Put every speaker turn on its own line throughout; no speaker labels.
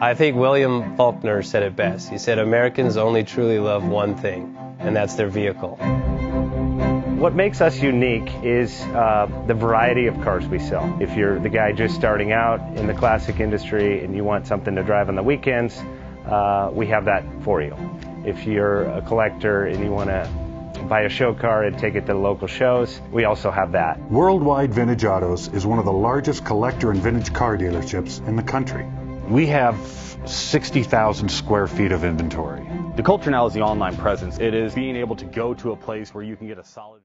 I think William Faulkner said it best. He said, Americans only truly love one thing, and that's their vehicle.
What makes us unique is the variety of cars we sell. If you're the guy just starting out in the classic industry and you want something to drive on the weekends, we have that for you. If you're a collector and you want to buy a show car and take it to the local shows, we also have that.
Worldwide Vintage Autos is one of the largest collector and vintage car dealerships in the country.
We have 60,000 square feet of inventory.
The culture now is the online presence. It is being able to go to a place where you can get a solid...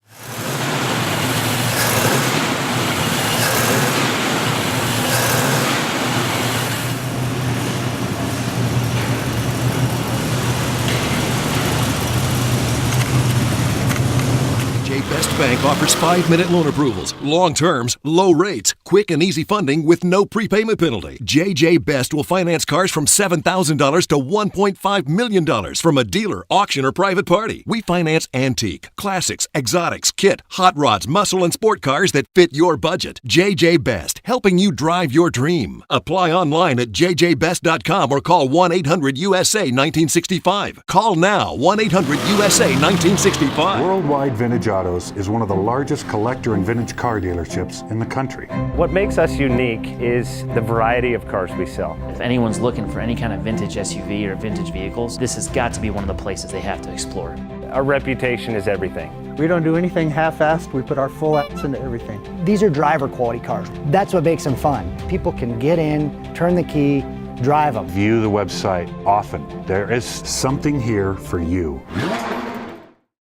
Best Bank offers 5-minute loan approvals, long terms, low rates, quick and easy funding with no prepayment penalty. JJ Best will finance cars from $7,000 to $1.5 million from a dealer, auction, or private party. We finance antique, classics, exotics, kit, hot rods, muscle, and sport cars that fit your budget. JJ Best, helping you drive your dream. Apply online at jjbest.com or call 1-800-USA-1965. Call now, 1-800-USA-1965.
Worldwide Vintage Autos is one of the largest collector and vintage car dealerships in the country.
What makes us unique is the variety of cars we sell.
If anyone's looking for any kind of vintage SUV or vintage vehicles, this has got to be one of the places they have to explore.
Our reputation is everything.
We don't do anything half-assed. We put our full ass into everything.
These are driver quality cars. That's what makes them fun. People can get in, turn the key, drive them.
View the website often.
There is something here for you.